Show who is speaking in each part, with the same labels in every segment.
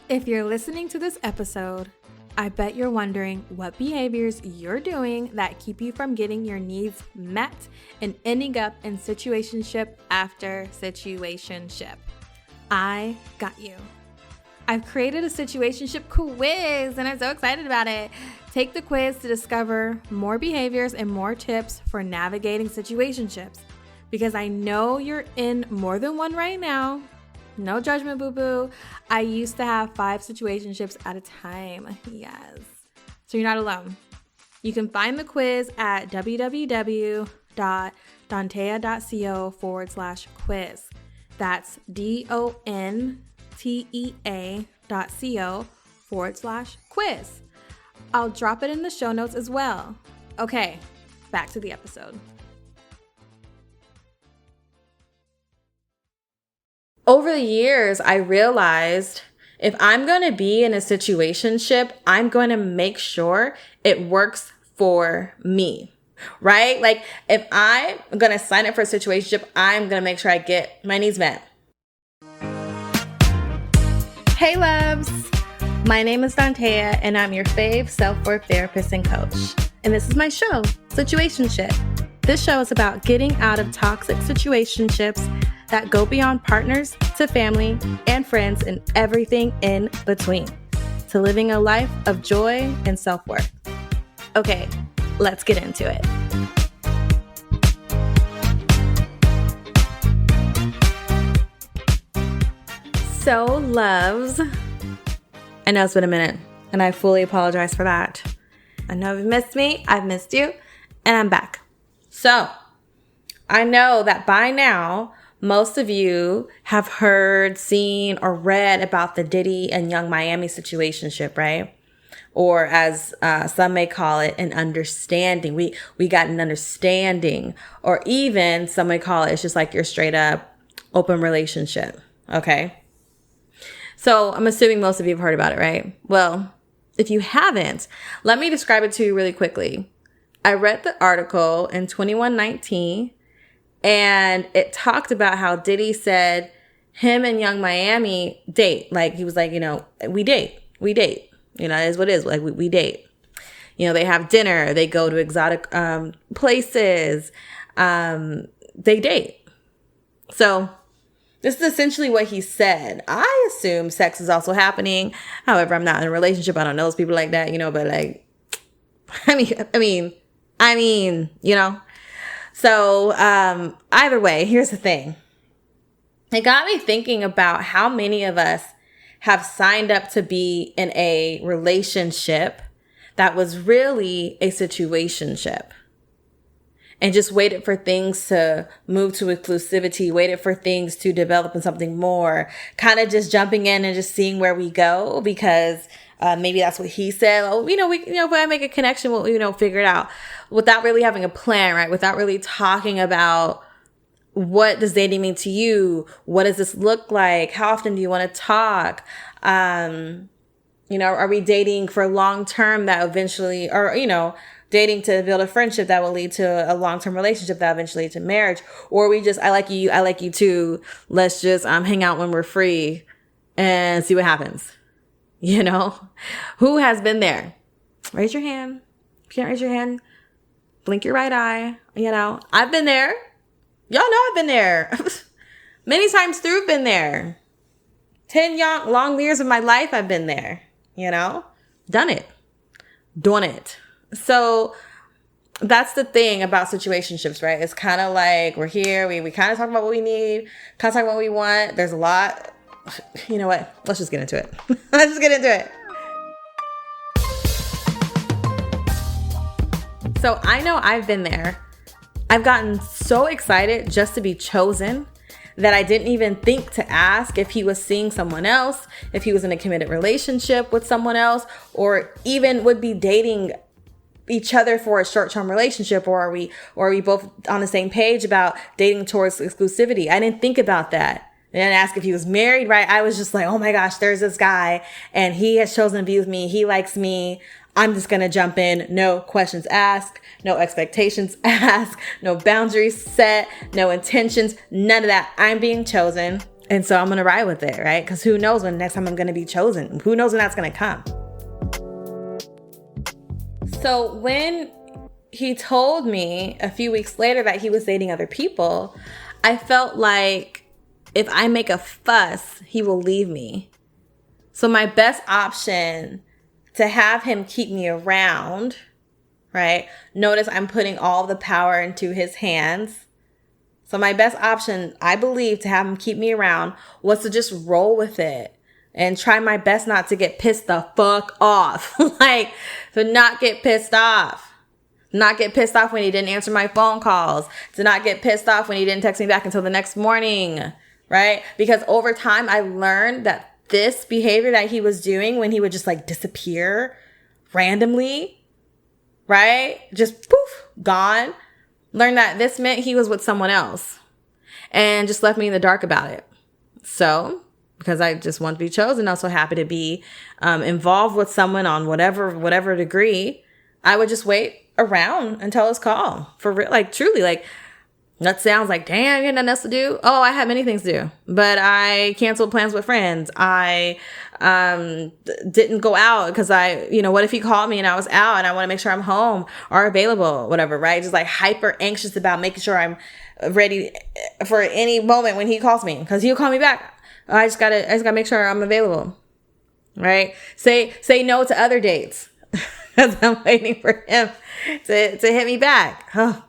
Speaker 1: If you're listening to this episode, I bet you're wondering what behaviors you're doing that keep you from getting your needs met and ending up in situationship after situationship. I got you. I've created a situationship quiz and I'm so excited about it. Take the quiz to discover more behaviors and more tips for navigating situationships, because I know you're in more than one right now. No judgment, boo-boo. I used to have 5 situationships at a time. Yes. So you're not alone. You can find the quiz at www.dontea.co/quiz. That's DONTEA.co/quiz. I'll drop it in the show notes as well. Okay, back to the episode. Over the years, I realized if I'm going to be in a situationship, I'm going to make sure it works for me, right? Like if I'm going to sign up for a situationship, I'm going to make sure I get my needs met. Hey loves, my name is Dontea and I'm your fave self-worth therapist and coach. And this is my show, Situationship. This show is about getting out of toxic situationships that go beyond partners to family and friends and everything in between, to living a life of joy and self-worth. Okay, let's get into it. So, loves, I know it's been a minute, and I fully apologize for that. I know you've missed me, I've missed you, and I'm back. So, I know that by now, most of you have heard, seen, or read about the Diddy and Young Miami situationship, right? Or as some may call it, an understanding. We got an understanding. Or even some may call it, it's just like your straight up open relationship, okay? So I'm assuming most of you have heard about it, right? Well, if you haven't, let me describe it to you really quickly. I read the article in 2119. And it talked about how Diddy said him and Young Miami date. Like, he was like, we date. It is what it is. Like, we date. They have dinner. They go to exotic places. They date. So this is essentially what he said. I assume sex is also happening. However, I'm not in a relationship. I don't know those people like that, but like, I mean, So, either way, here's the thing. It got me thinking about how many of us have signed up to be in a relationship that was really a situationship and just waited for things to move to exclusivity, waited for things to develop into something more, kind of just jumping in and just seeing where we go because maybe that's what he said. Oh, if I make a connection, we'll, figure it out without really having a plan, right? Without really talking about what does dating mean to you? What does this look like? How often do you want to talk? Are we dating for long term that eventually, or, dating to build a friendship that will lead to a long-term relationship that eventually lead to marriage? Or we just, I like you too. Let's just hang out when we're free and see what happens. Who has been there? Raise your hand. If you can't raise your hand, blink your right eye. I've been there. Y'all know I've been there. Many times through, been there. 10 long years of my life, I've been there. Done it. Doing it. So that's the thing about situationships, right? It's kind of like we're here. We kind of talk about what we need, kind of talk about what we want. There's a lot. You know what? Let's just get into it. So I know I've been there. I've gotten so excited just to be chosen that I didn't even think to ask if he was seeing someone else, if he was in a committed relationship with someone else, or even would be dating each other for a short-term relationship, or are we both on the same page about dating towards exclusivity? I didn't think about that. I didn't ask if he was married, right? I was just like, oh my gosh, there's this guy and he has chosen to be with me. He likes me. I'm just going to jump in. No questions asked, no expectations asked, no boundaries set, no intentions, none of that. I'm being chosen. And so I'm going to ride with it, right? Because who knows when next time I'm going to be chosen? Who knows when that's going to come? So when he told me a few weeks later that he was dating other people, I felt like if I make a fuss, he will leave me. So my best option to have him keep me around, right? Notice I'm putting all the power into his hands. So my best option, I believe, to have him keep me around was to just roll with it and try my best not to get pissed the fuck off. Like, to not get pissed off. Not get pissed off when he didn't answer my phone calls. To not get pissed off when he didn't text me back until the next morning, right? Because over time, I learned that this behavior that he was doing when he would just like disappear randomly, right? Just poof, gone. Learned that this meant he was with someone else and just left me in the dark about it. So, because I just want to be chosen, also happy to be involved with someone on whatever degree, I would just wait around until his call. For real, like truly, like that sounds like, damn, you had nothing else to do. Oh, I had many things to do, but I canceled plans with friends. I didn't go out because what if he called me and I was out and I want to make sure I'm home or available, whatever, right? Just like hyper anxious about making sure I'm ready for any moment when he calls me, because he'll call me back. I just gotta make sure I'm available, right? Say no to other dates because I'm waiting for him to hit me back. Oh,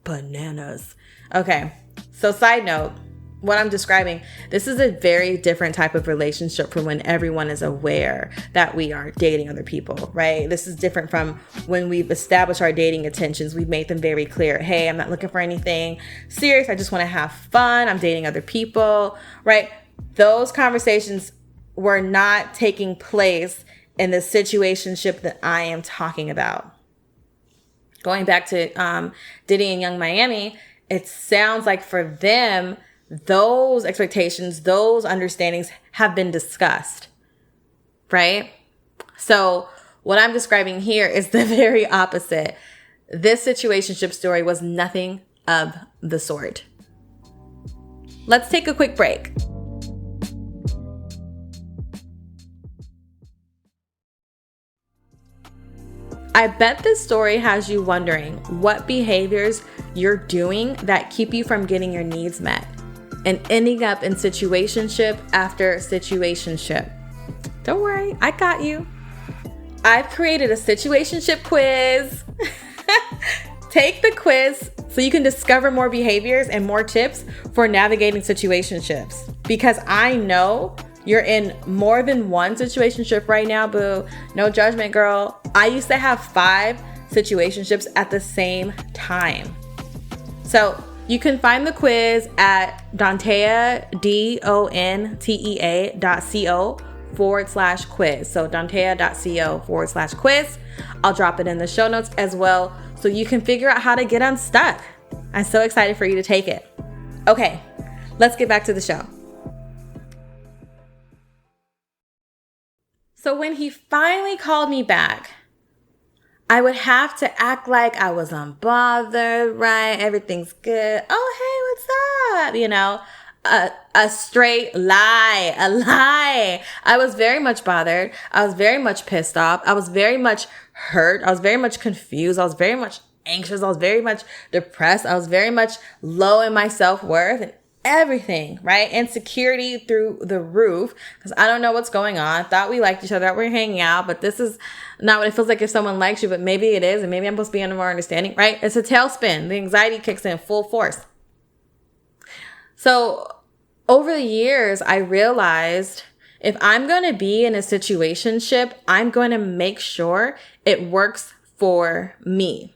Speaker 1: bananas. Okay. So side note, what I'm describing, this is a very different type of relationship from when everyone is aware that we are dating other people, right? This is different from when we've established our dating intentions. We've made them very clear. Hey, I'm not looking for anything serious. I just want to have fun. I'm dating other people, right? Those conversations were not taking place in the situationship that I am talking about. Going back to Diddy and Young Miami, it sounds like for them, those expectations, those understandings have been discussed, right? So what I'm describing here is the very opposite. This situationship story was nothing of the sort. Let's take a quick break. I bet this story has you wondering what behaviors you're doing that keep you from getting your needs met and ending up in situationship after situationship. Don't worry, I got you. I've created a situationship quiz. Take the quiz so you can discover more behaviors and more tips for navigating situationships, because I know you're in more than one situationship right now, boo. No judgment, girl. I used to have 5 situationships at the same time. So you can find the quiz at Dontea, dontea.co/quiz. So dontea.co/quiz. I'll drop it in the show notes as well, so you can figure out how to get unstuck. I'm so excited for you to take it. Okay, let's get back to the show. So when he finally called me back, I would have to act like I was unbothered, right? Everything's good. Oh, hey, what's up? A straight lie, a lie. I was very much bothered. I was very much pissed off. I was very much hurt. I was very much confused. I was very much anxious. I was very much depressed. I was very much low in my self-worth and everything, right? Insecurity through the roof, because I don't know what's going on. Thought we liked each other, that we're hanging out, but this is not what it feels like if someone likes you, but maybe it is, and maybe I'm supposed to be under more understanding, right? It's a tailspin. The anxiety kicks in full force. So over the years, I realized if I'm going to be in a situationship, I'm going to make sure it works for me,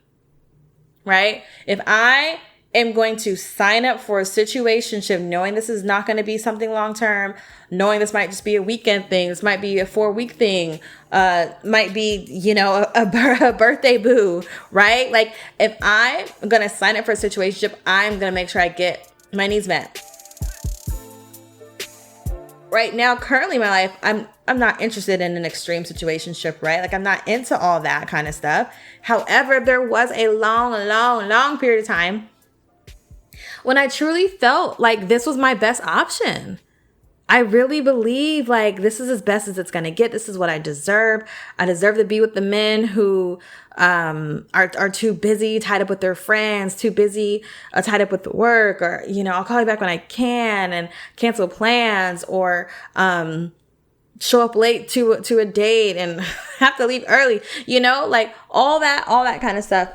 Speaker 1: right? If I am going to sign up for a situationship knowing this is not going to be something long-term, knowing this might just be a weekend thing, this might be a 4-week thing, might be, a birthday boo, right? Like if I'm going to sign up for a situationship, I'm going to make sure I get my needs met. Right now, currently in my life, I'm not interested in an extreme situationship, right? Like I'm not into all that kind of stuff. However, there was a long period of time when I truly felt like this was my best option. I really believe like this is as best as it's going to get. This is what I deserve. I deserve to be with the men who are too busy, tied up with their friends, too busy, tied up with the work, or, I'll call you back when I can, and cancel plans, or show up late to a date and have to leave early, like all that kind of stuff.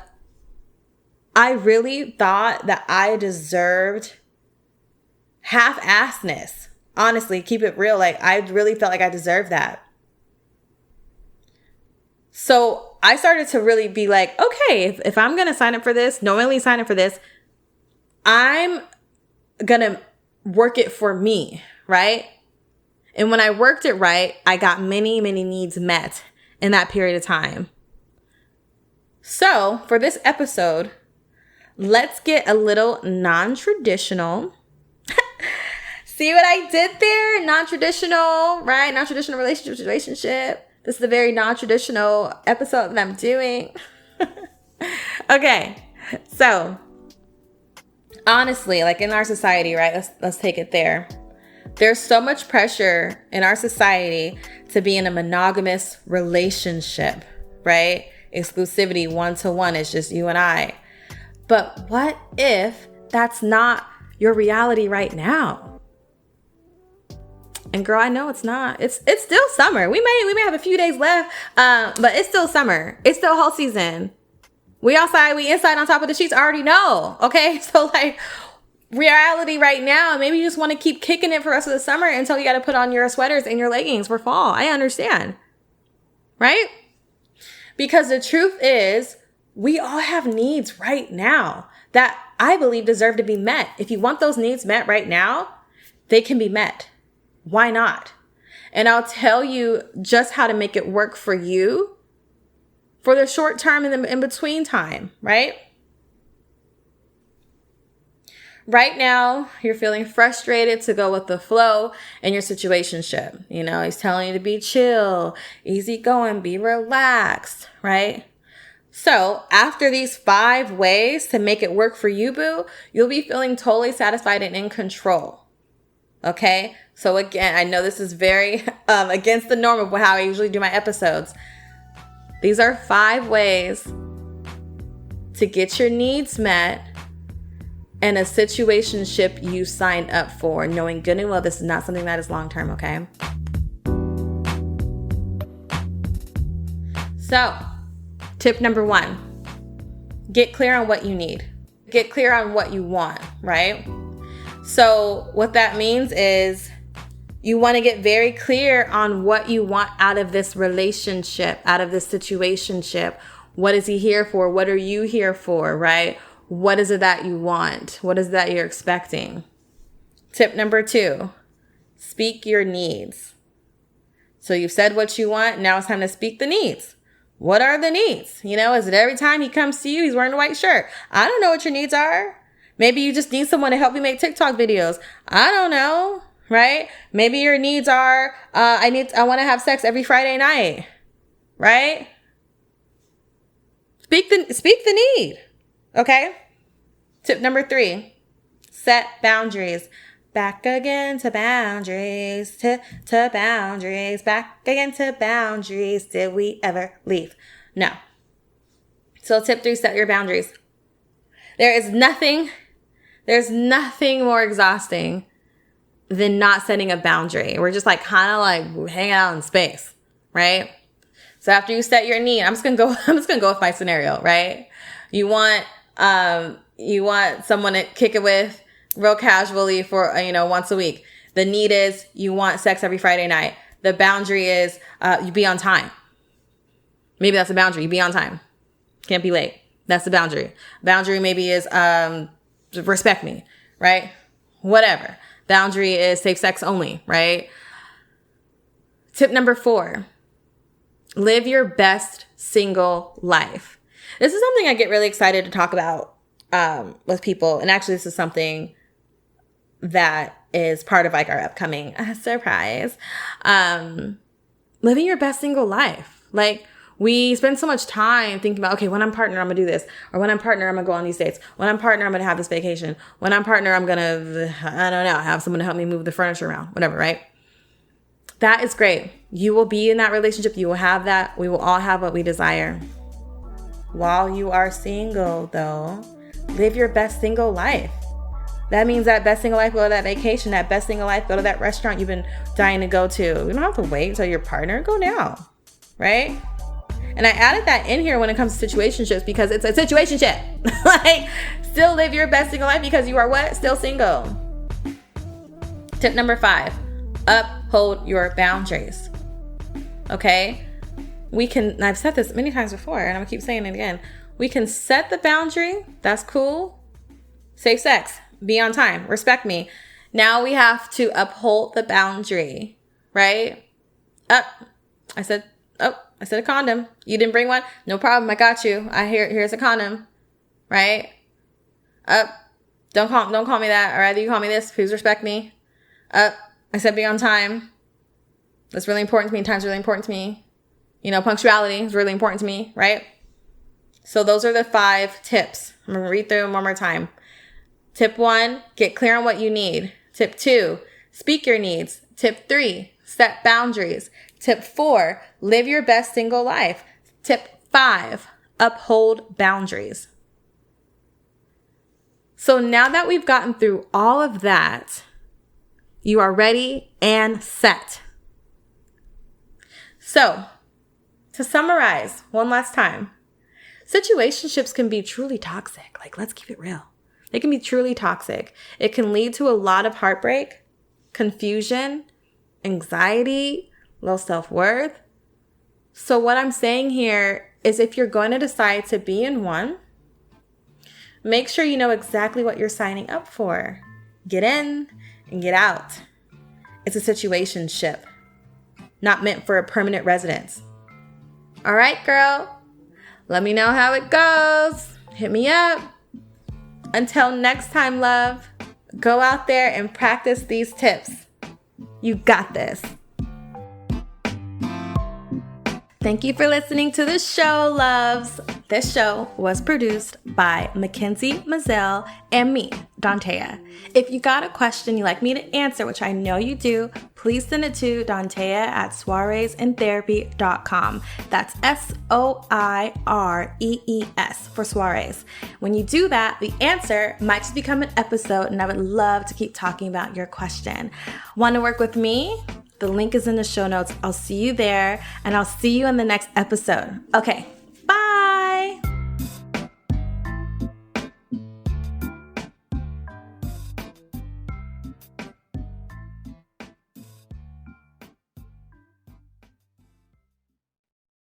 Speaker 1: I really thought that I deserved half-assedness. Honestly, keep it real. Like, I really felt like I deserved that. So I started to really be like, okay, if I'm going to sign up for this, knowingly sign up for this, I'm going to work it for me, right? And when I worked it right, I got many, many needs met in that period of time. So for this episode, let's get a little non-traditional. See what I did there? Non-traditional, right? Non-traditional relationship. This is a very non-traditional episode that I'm doing. Okay. So, honestly, like in our society, right? Let's take it there. There's so much pressure in our society to be in a monogamous relationship, right? Exclusivity, one-to-one, it's just you and I. But what if that's not your reality right now? And girl, I know it's not. It's still summer. We may have a few days left, but it's still summer. It's still whole season. We outside, we inside on top of the sheets. I already know. Okay, so like reality right now. Maybe you just want to keep kicking it for the rest of the summer until you got to put on your sweaters and your leggings for fall. I understand, right? Because the truth is, we all have needs right now that I believe deserve to be met. If you want those needs met right now, they can be met. Why not? And I'll tell you just how to make it work for you for the short term and the in between time, right? Right now, you're feeling frustrated to go with the flow in your situationship. He's telling you to be chill, easy going, be relaxed, right? So after these 5 ways to make it work for you, boo, you'll be feeling totally satisfied and in control. Okay? So again, I know this is very against the norm of how I usually do my episodes. These are 5 ways to get your needs met in a situationship you signed up for, knowing good and well this is not something that is long-term, okay? So, tip number 1, get clear on what you need. Get clear on what you want, right? So what that means is you want to get very clear on what you want out of this relationship, out of this situationship. What is he here for? What are you here for, right? What is it that you want? What is that you're expecting? Tip number 2, speak your needs. So you've said what you want. Now it's time to speak the needs. What are the needs? Is it every time he comes to you, he's wearing a white shirt? I don't know what your needs are. Maybe you just need someone to help you make TikTok videos. I don't know, right? Maybe your needs are, I want to have sex every Friday night, right? Speak the need, okay? Tip number 3, set boundaries. Back again to boundaries, to boundaries, back again to boundaries. Did we ever leave? No. So tip 3, set your boundaries. There's nothing more exhausting than not setting a boundary. We're just like kind of like hanging out in space, right? So after you set your need, I'm just gonna go with my scenario, right? You want someone to kick it with real casually for once a week. The need is you want sex every Friday night. The boundary is you be on time. Maybe that's a boundary. You be on time. Can't be late. That's the boundary. Boundary maybe is respect me, right? Whatever. Boundary is safe sex only, right? Tip number 4, live your best single life. This is something I get really excited to talk about with people. And actually, this is something that is part of like our upcoming surprise. Living your best single life. Like, We spend so much time thinking about, okay, when I'm partner, I'm going to do this. Or when I'm partner, I'm going to go on these dates. When I'm partner, I'm going to have this vacation. When I'm partner, I'm going to, I don't know, have someone to help me move the furniture around, whatever, right? That is great. You will be in that relationship. You will have that. We will all have what we desire. While you are single, though, live your best single life. That means that best single life, go to that vacation. That best single life, go to that restaurant you've been dying to go to. You don't have to wait until your partner. Go now, right? And I added that in here when it comes to situationships because it's a situationship. Like, still live your best single life because you are what? Still single. Tip number 5, uphold your boundaries. Okay? And I've said this many times before, and I'm gonna keep saying it again. We can set the boundary. That's cool. Safe sex. Be on time. Respect me. Now we have to uphold the boundary, right? I said a condom. You didn't bring one? No problem. I got you. Here's a condom, right? Don't call me that. Or either you call me this. Please respect me. I said be on time. That's really important to me. Time's really important to me. Punctuality is really important to me, right? So those are the 5 tips. I'm going to read through them one more time. Tip 1, get clear on what you need. Tip 2, speak your needs. Tip 3, set boundaries. Tip 4, live your best single life. Tip 5, uphold boundaries. So now that we've gotten through all of that, you are ready and set. So, to summarize one last time, situationships can be truly toxic. Like, let's keep it real. They can be truly toxic. It can lead to a lot of heartbreak, confusion, anxiety, low self-worth. So what I'm saying here is if you're going to decide to be in one, make sure you know exactly what you're signing up for. Get in and get out. It's a situationship, not meant for a permanent residence. All right, girl. Let me know how it goes. Hit me up. Until next time, love, go out there and practice these tips. You got this. Thank you for listening to the show, loves. This show was produced by Mackenzie Mazel and me, Dantea. If you got a question you'd like me to answer, which I know you do, please send it to dantea@soireesintherapy.com. That's SOIREES for soirees. When you do that, the answer might just become an episode, and I would love to keep talking about your question. Want to work with me? The link is in the show notes. I'll see you there, and I'll see you in the next episode. Okay.